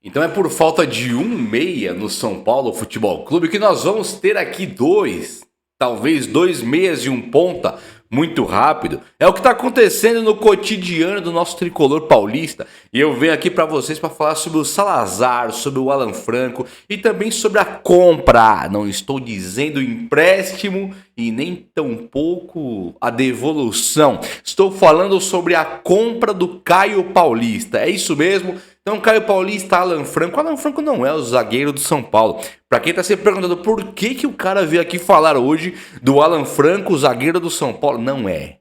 Então é por falta de um meia no São Paulo Futebol Clube que nós vamos ter aqui talvez dois meias e um ponta muito rápido. É o que está acontecendo no cotidiano do nosso tricolor paulista. E eu venho aqui para vocês para falar sobre o Salazar, sobre o Alan Franco e também sobre a compra. Não estou dizendo empréstimo e nem tampouco a devolução. Estou falando sobre a compra do Caio Paulista. É isso mesmo? Então, Caio Paulista, Alan Franco. Alan Franco não é o zagueiro do São Paulo. Pra quem tá se perguntando por que o cara veio aqui falar hoje do Alan Franco, o zagueiro do São Paulo, não é.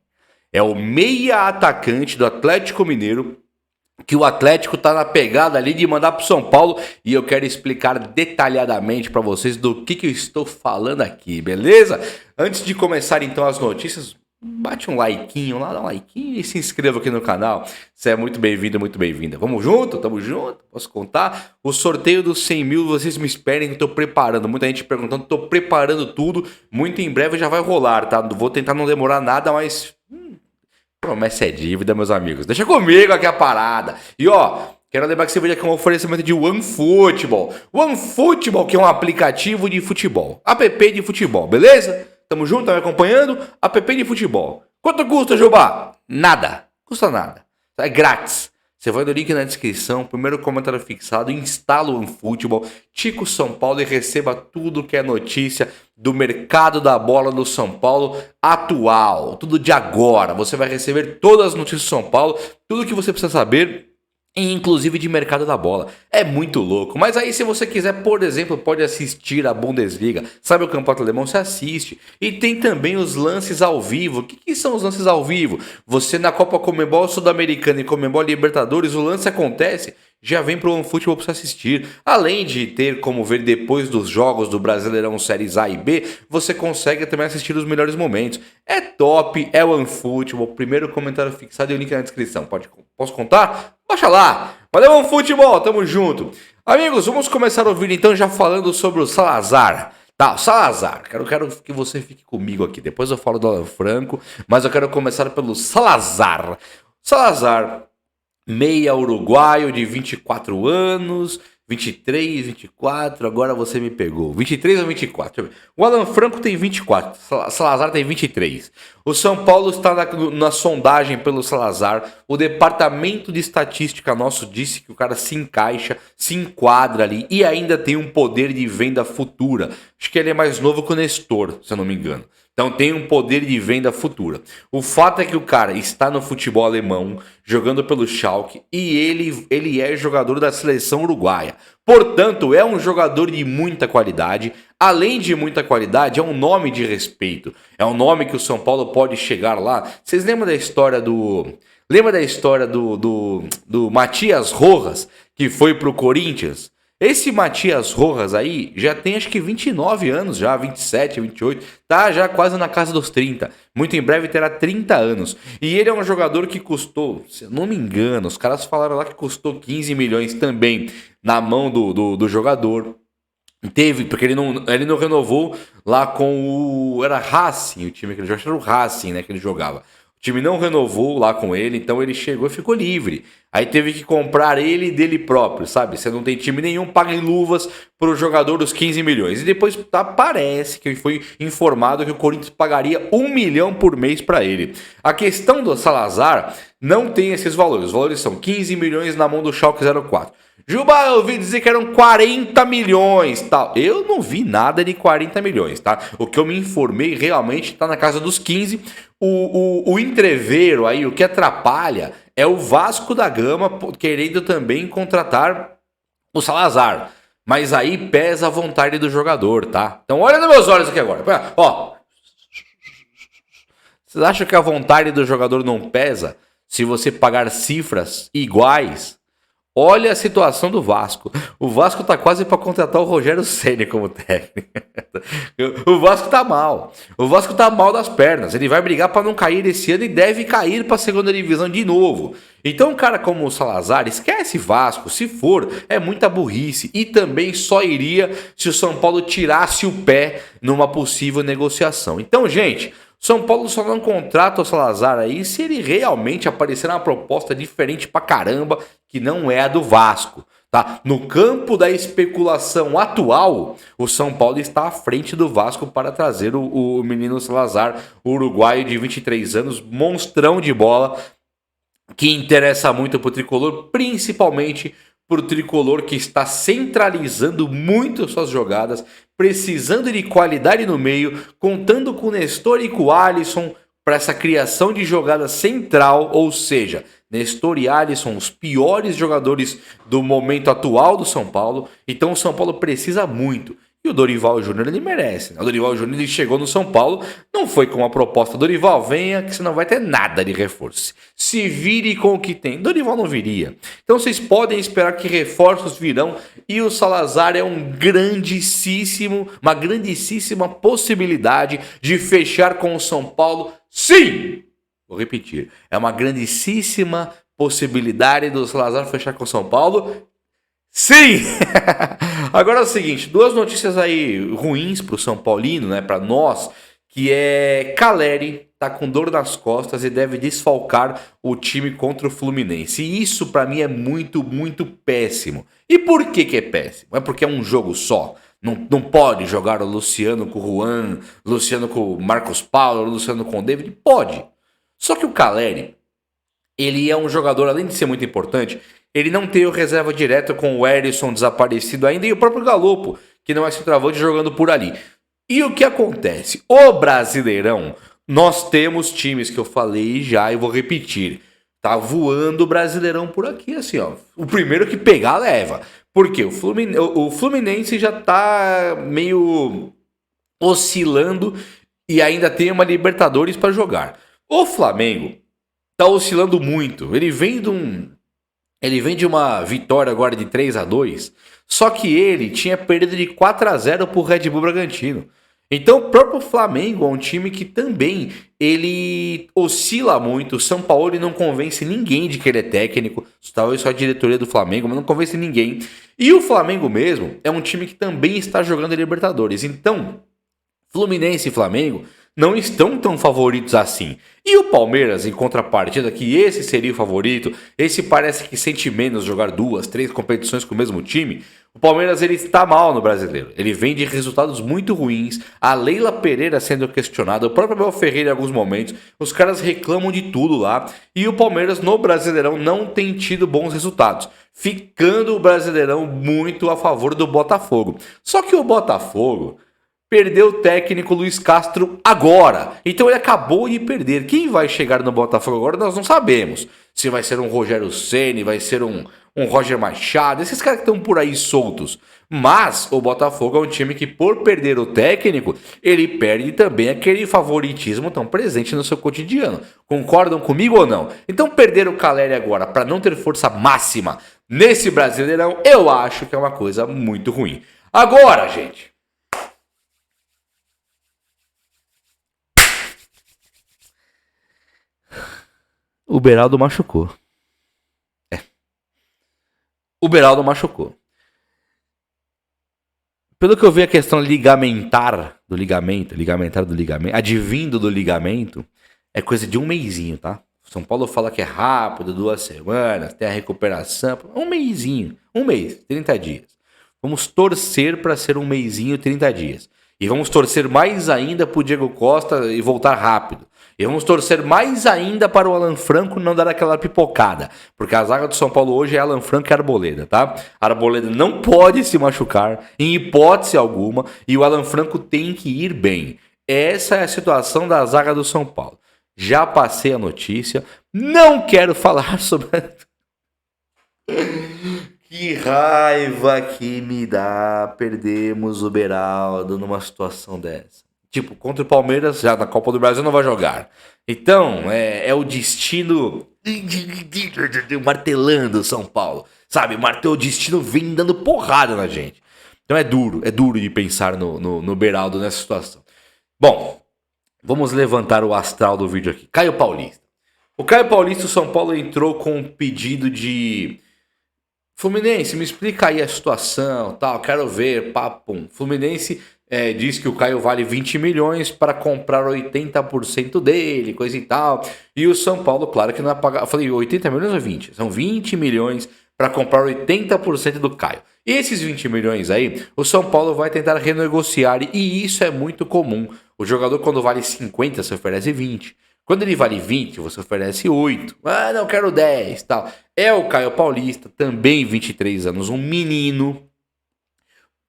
É o meia atacante do Atlético Mineiro, que o Atlético tá na pegada ali de mandar pro São Paulo, e eu quero explicar detalhadamente pra vocês do que eu estou falando aqui, beleza? Antes de começar então as notícias, bate um likeinho lá, dá um likeinho e se inscreva aqui no canal. Você é muito bem-vindo, muito bem-vinda. Vamos junto? Tamo junto? Posso contar? O sorteio dos 100 mil, vocês me esperem que eu tô preparando. Muita gente perguntando, tô preparando tudo. Muito em breve já vai rolar, tá? Vou tentar não demorar nada, mas... promessa é dívida, meus amigos. Deixa comigo aqui a parada. E ó... quero lembrar que esse vídeo aqui é um oferecimento de OneFootball. OneFootball, que é um aplicativo de futebol. App de futebol, beleza? Tamo junto, tá me acompanhando? App de futebol. Quanto custa, Jubá? Nada. Custa nada. É grátis. Você vai no link na descrição, primeiro comentário fixado, instala o OneFootball, tica o São Paulo e receba tudo que é notícia do mercado da bola do São Paulo atual. Tudo de agora. Você vai receber todas as notícias do São Paulo, tudo que você precisa saber, inclusive de mercado da bola. É muito louco. Mas aí se você quiser, por exemplo, pode assistir a Bundesliga. Sabe o Campeonato Alemão? Você assiste. E tem também os lances ao vivo. O que são os lances ao vivo? Você na Copa Conmebol Sul-Americana e Conmebol Libertadores, o lance acontece, já vem pro OneFootball para você assistir. Além de ter como ver depois dos jogos do Brasileirão Séries A e B, você consegue também assistir os melhores momentos. É top, é o OneFootball. Primeiro comentário fixado e o link na descrição. Posso contar? Baixa lá. Valeu, OneFootball, tamo junto. Amigos, vamos começar o vídeo então já falando sobre o Salazar. Tá, Salazar, quero que você fique comigo aqui. Depois eu falo do Alan Franco, mas eu quero começar pelo Salazar. Salazar, meia uruguaio de 24 anos, 23, 24, agora você me pegou. 23 ou 24? O Alan Franco tem 24, Salazar tem 23. O São Paulo está na sondagem pelo Salazar. O departamento de estatística nosso disse que o cara se encaixa, se enquadra ali e ainda tem um poder de venda futura. Acho que ele é mais novo que o Nestor, se eu não me engano. Então tem um poder de venda futura. O fato é que o cara está no futebol alemão, jogando pelo Schalke, e ele é jogador da seleção uruguaia. Portanto, é um jogador de muita qualidade. Além de muita qualidade, é um nome de respeito. É um nome que o São Paulo pode chegar lá. Vocês lembram da história do... Lembra da história do Matias Rojas, que foi pro Corinthians? Esse Matias Rojas aí já tem acho que 29 anos já, 27, 28, tá já quase na casa dos 30. Muito em breve terá 30 anos. E ele é um jogador que custou, se eu não me engano, os caras falaram lá que custou 15 milhões também na mão do jogador. Teve, porque ele não renovou lá com o... Era Racing, o time que ele jogava, era o Racing, né, que ele jogava. O time não renovou lá com ele, então ele chegou e ficou livre. Aí teve que comprar ele dele próprio, sabe? Você não tem time nenhum, paga em luvas pro jogador dos 15 milhões. E depois parece que foi informado que o Corinthians pagaria 1 milhão por mês para ele. A questão do Salazar não tem esses valores. Os valores são 15 milhões na mão do Schalke 04. Juba, eu ouvi dizer que eram 40 milhões, tal. Eu não vi nada de 40 milhões, tá? O que eu me informei realmente tá na casa dos 15. O entreveiro aí, o que atrapalha é o Vasco da Gama querendo também contratar o Salazar. Mas aí pesa a vontade do jogador, tá? Então olha nos meus olhos aqui agora. Ó, vocês acham que a vontade do jogador não pesa se você pagar cifras iguais? Olha a situação do Vasco. O Vasco tá quase para contratar o Rogério Ceni como técnico. O Vasco tá mal. O Vasco tá mal das pernas. Ele vai brigar para não cair esse ano e deve cair para a segunda divisão de novo. Então um cara como o Salazar, esquece Vasco. Se for, é muita burrice. E também só iria se o São Paulo tirasse o pé numa possível negociação. Então, gente... São Paulo só não contrata o Salazar aí se ele realmente aparecer uma proposta diferente pra caramba, que não é a do Vasco. Tá? No campo da especulação atual, o São Paulo está à frente do Vasco para trazer o menino Salazar, o uruguaio de 23 anos, monstrão de bola, que interessa muito para o tricolor, principalmente para o tricolor que está centralizando muito suas jogadas, precisando de qualidade no meio, contando com o Nestor e com o Alisson para essa criação de jogada central, ou seja, Nestor e Alisson, os piores jogadores do momento atual do São Paulo. Então o São Paulo precisa muito. E o Dorival Júnior, ele merece, né? O Dorival Júnior, ele chegou no São Paulo, não foi com uma proposta: Dorival, venha que você não vai ter nada de reforço. Se vire com o que tem. Dorival não viria. Então vocês podem esperar que reforços virão, e o Salazar é uma grandíssima possibilidade de fechar com o São Paulo. Sim! Vou repetir. É uma grandíssima possibilidade do Salazar fechar com o São Paulo. Sim! Agora é o seguinte, duas notícias aí ruins pro São Paulino, né, para nós, que é Caleri tá com dor nas costas e deve desfalcar o time contra o Fluminense. E isso para mim é muito, muito péssimo. E por que é péssimo? É porque é um jogo só. Não pode jogar o Luciano com o Juan, Luciano com o Marcos Paulo, Luciano com o David? Pode. Só que o Caleri, ele é um jogador, além de ser muito importante, ele não tem o reserva direto com o Erisson desaparecido ainda e o próprio Galopo, que não é centroavante, jogando por ali. E o que acontece? O Brasileirão, nós temos times que eu falei já e vou repetir. Tá voando o Brasileirão por aqui, assim, ó. O primeiro que pegar, leva. Por quê? O Fluminense já tá meio oscilando e ainda tem uma Libertadores para jogar. O Flamengo tá oscilando muito. Ele vem de uma vitória agora de 3-2, só que ele tinha perdido de 4-0 pro Red Bull Bragantino. Então o próprio Flamengo é um time que também ele oscila muito. O São Paulo não convence ninguém de que ele é técnico, talvez só a diretoria do Flamengo, mas não convence ninguém. E o Flamengo mesmo é um time que também está jogando Libertadores. Então, Fluminense e Flamengo não estão tão favoritos assim. E o Palmeiras, em contrapartida, que esse seria o favorito, esse parece que sente menos jogar 2, 3 competições com o mesmo time. O Palmeiras, ele está mal no Brasileiro. Ele vem de resultados muito ruins. A Leila Pereira sendo questionada, o próprio Abel Ferreira em alguns momentos. Os caras reclamam de tudo lá. E o Palmeiras no Brasileirão não tem tido bons resultados, ficando o Brasileirão muito a favor do Botafogo. Só que o Botafogo perdeu o técnico Luiz Castro agora. Então ele acabou de perder. Quem vai chegar no Botafogo agora nós não sabemos. Se vai ser um Rogério Ceni, vai ser um Roger Machado, esses caras que estão por aí soltos. Mas o Botafogo é um time que, por perder o técnico, ele perde também aquele favoritismo tão presente no seu cotidiano. Concordam comigo ou não? Então perder o Caleri agora para não ter força máxima nesse Brasileirão, eu acho que é uma coisa muito ruim. Agora, gente, o Beraldo machucou. O Beraldo machucou. Pelo que eu vi, a questão ligamentar do ligamento, advindo do ligamento, é coisa de um mesinho, tá? São Paulo fala que é rápido, 2 semanas, tem a recuperação. Um mesinho, 30 dias. Vamos torcer para ser um mesinho, 30 dias. E vamos torcer mais ainda para o Diego Costa e voltar rápido. E vamos torcer mais ainda para o Alan Franco não dar aquela pipocada. Porque a zaga do São Paulo hoje é Alan Franco e Arboleda, tá? Arboleda não pode se machucar, em hipótese alguma. E o Alan Franco tem que ir bem. Essa é a situação da zaga do São Paulo. Já passei a notícia. Não quero falar sobre... Que raiva que me dá. Perdemos o Beraldo numa situação dessa. Tipo, contra o Palmeiras, já na Copa do Brasil não vai jogar. Então, é o destino martelando o São Paulo. Sabe, o destino vem dando porrada na gente. Então é duro de pensar no Beraldo nessa situação. Bom, vamos levantar o astral do vídeo aqui. Caio Paulista. O Caio Paulista, o São Paulo entrou com um pedido de... Fluminense, me explica aí a situação, tal, quero ver, papo. Fluminense diz que o Caio vale 20 milhões para comprar 80% dele, coisa e tal. E o São Paulo, claro que não vai pagar. Eu falei 80 milhões ou 20? São 20 milhões para comprar 80% do Caio. Esses 20 milhões aí, o São Paulo vai tentar renegociar e isso é muito comum. O jogador quando vale 50, você oferece 20. Quando ele vale 20, você oferece 8. Ah, não, quero 10, tal. É o Caio Paulista, também 23 anos, um menino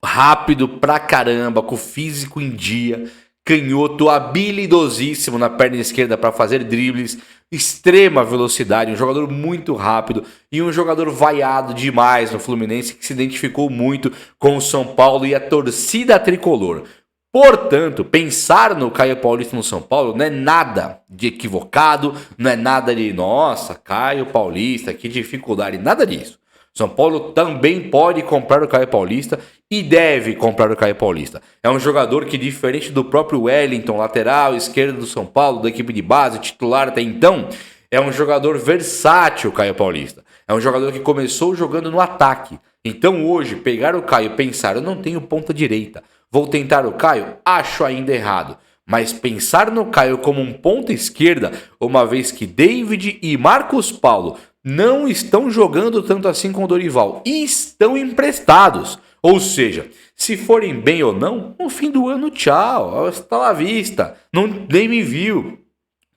rápido pra caramba, com o físico em dia, canhoto habilidosíssimo na perna esquerda para fazer dribles, extrema velocidade, um jogador muito rápido e um jogador vaiado demais no Fluminense que se identificou muito com o São Paulo e a torcida tricolor. Portanto, pensar no Caio Paulista no São Paulo não é nada de equivocado, não é nada de nossa, Caio Paulista, que dificuldade, nada disso. São Paulo também pode comprar o Caio Paulista e deve comprar o Caio Paulista. É um jogador que, diferente do próprio Wellington, lateral esquerdo do São Paulo, da equipe de base, titular até então, é um jogador versátil, o Caio Paulista. É um jogador que começou jogando no ataque. Então hoje, pegar o Caio e pensar, eu não tenho ponta direita, vou tentar o Caio? Acho ainda errado. Mas pensar no Caio como um ponta esquerda, uma vez que David e Marcos Paulo não estão jogando tanto assim com o Dorival e estão emprestados. Ou seja, se forem bem ou não, no fim do ano, tchau, está lá à vista, nem me viu.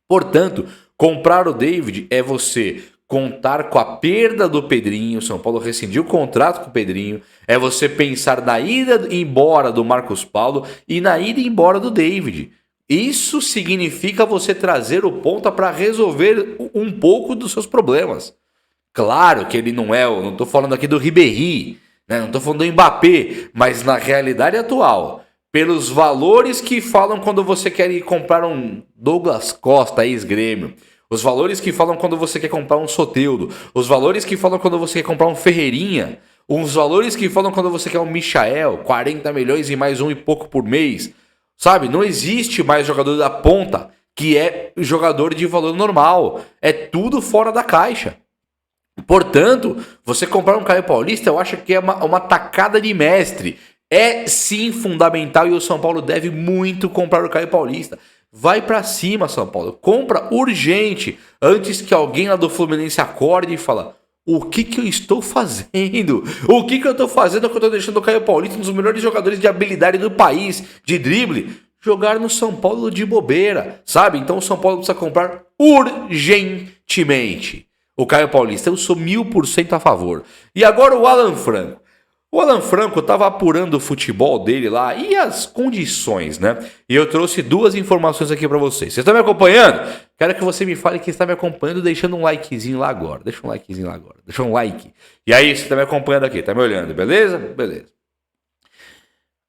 Portanto, comprar o David é você contar com a perda do Pedrinho. São Paulo rescindiu o contrato com o Pedrinho. É você pensar na ida embora do Marcos Paulo e na ida embora do David. Isso significa você trazer o ponta para resolver um pouco dos seus problemas. Claro que ele não é, eu não estou falando aqui do Ribéry, né? Não estou falando do Mbappé, mas na realidade atual, pelos valores que falam quando você quer ir comprar um Douglas Costa, ex-Grêmio, os valores que falam quando você quer comprar um Soteldo, os valores que falam quando você quer comprar um Ferreirinha, os valores que falam quando você quer um Michael, 40 milhões e mais um e pouco por mês. Sabe, não existe mais jogador da ponta que é jogador de valor normal. É tudo fora da caixa. Portanto, você comprar um Caio Paulista, eu acho que é uma tacada de mestre. É sim fundamental e o São Paulo deve muito comprar o Caio Paulista. Vai pra cima, São Paulo. Compra urgente, antes que alguém lá do Fluminense acorde e fala: o que eu estou fazendo? O que eu estou fazendo que eu estou deixando o Caio Paulista um dos melhores jogadores de habilidade do país, de drible, jogar no São Paulo de bobeira, sabe? Então o São Paulo precisa comprar urgentemente o Caio Paulista. Eu sou 1000% a favor. E agora o Alan Franco. O Alan Franco estava apurando o futebol dele lá e as condições, né? E eu trouxe duas informações aqui para vocês. Vocês estão me acompanhando? Quero que você me fale que está me acompanhando deixando um likezinho lá agora. Deixa um likezinho lá agora. Deixa um like. E aí, você está me acompanhando aqui, tá me olhando, beleza? Beleza.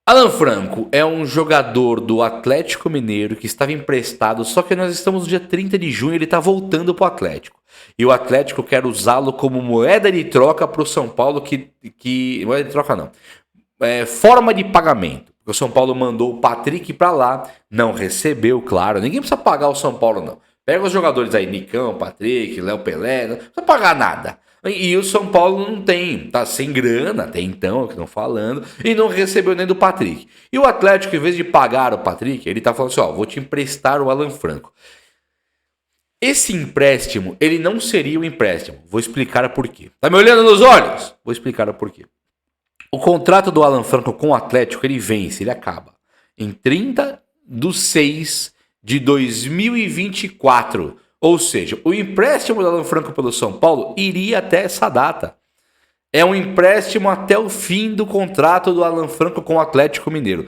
Alan Franco é um jogador do Atlético Mineiro que estava emprestado, só que nós estamos no dia 30 de junho e ele está voltando para o Atlético. E o Atlético quer usá-lo como moeda de troca para o São Paulo, que moeda de troca não, forma de pagamento. O São Paulo mandou o Patrick para lá, não recebeu, claro, ninguém precisa pagar o São Paulo não. Pega os jogadores aí, Nicão, Patrick, Léo Pelé, não precisa pagar nada. E o São Paulo não tem, tá sem grana até então, é o que estão falando, e não recebeu nem do Patrick. E o Atlético, em vez de pagar o Patrick, ele tá falando assim, ó, vou te emprestar o Alan Franco. Esse empréstimo, ele não seria um empréstimo. Vou explicar por quê. Tá me olhando nos olhos? Vou explicar por quê. O contrato do Alan Franco com o Atlético, ele vence, ele acaba em 30/6/2024. Ou seja, o empréstimo do Alan Franco pelo São Paulo iria até essa data. É um empréstimo até o fim do contrato do Alan Franco com o Atlético Mineiro.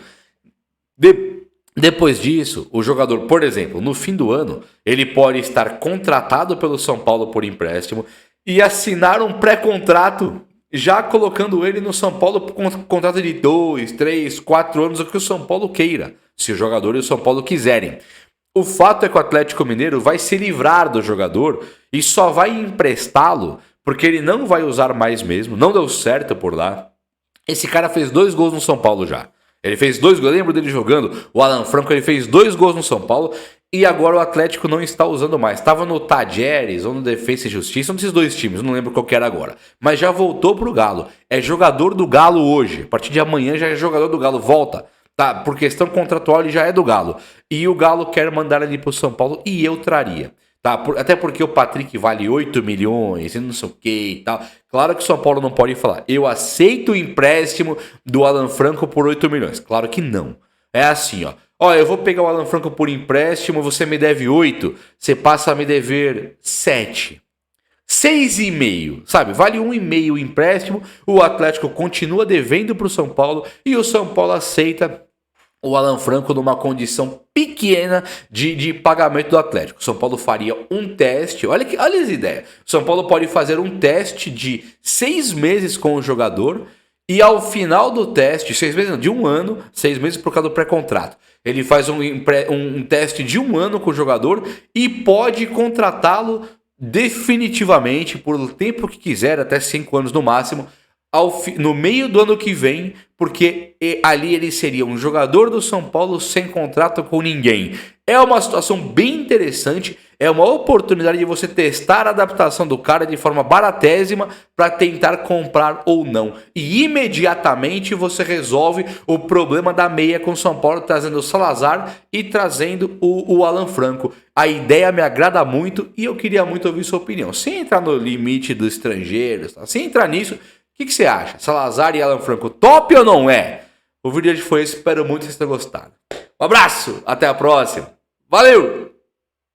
Depois disso, o jogador, por exemplo, no fim do ano, ele pode estar contratado pelo São Paulo por empréstimo e assinar um pré-contrato, já colocando ele no São Paulo com contrato de 2, 3, 4 anos, o que o São Paulo queira, se o jogador e o São Paulo quiserem. O fato é que o Atlético Mineiro vai se livrar do jogador e só vai emprestá-lo porque ele não vai usar mais mesmo, não deu certo por lá. Esse cara fez 2 gols no São Paulo já. Ele fez 2 gols, eu lembro dele jogando, o Alan Franco, ele fez 2 gols no São Paulo e agora o Atlético não está usando mais. Estava no Tajeres ou no Defensa e Justiça, um desses 2 times, não lembro qual que era agora. Mas já voltou pro Galo, é jogador do Galo hoje, a partir de amanhã já é jogador do Galo, volta. Tá, por questão contratual ele já é do Galo. E o Galo quer mandar ele pro São Paulo e eu traria. Tá? Até porque o Patrick vale 8 milhões e não sei o que e tal. Claro que o São Paulo não pode falar, eu aceito o empréstimo do Alan Franco por 8 milhões. Claro que não. É assim, ó. Ó, eu vou pegar o Alan Franco por empréstimo, você me deve 8, você passa a me dever 7. 6,5, sabe? Vale 1,5 o empréstimo, o Atlético continua devendo para o São Paulo e o São Paulo aceita o Alan Franco numa condição pequena de pagamento do Atlético. O São Paulo faria um teste, olha as ideias. O São Paulo pode fazer um teste de 6 meses com o jogador e ao final do teste, 6 meses não, de 1 ano, 6 meses por causa do pré-contrato. Ele faz um teste de 1 ano com o jogador e pode contratá-lo definitivamente por o tempo que quiser, até 5 anos no máximo, no meio do ano que vem, porque ali ele seria um jogador do São Paulo sem contrato com ninguém. É uma situação bem interessante, é uma oportunidade de você testar a adaptação do cara de forma baratésima para tentar comprar ou não. E imediatamente você resolve o problema da meia com o São Paulo, trazendo o Salazar e trazendo o Alan Franco. A ideia me agrada muito e eu queria muito ouvir sua opinião. Sem entrar no limite dos estrangeiros, sem entrar nisso, o que você acha? Salazar e Alan Franco, top ou não é? O vídeo de hoje foi esse, espero muito que vocês tenham gostado. Um abraço, até a próxima. Valeu!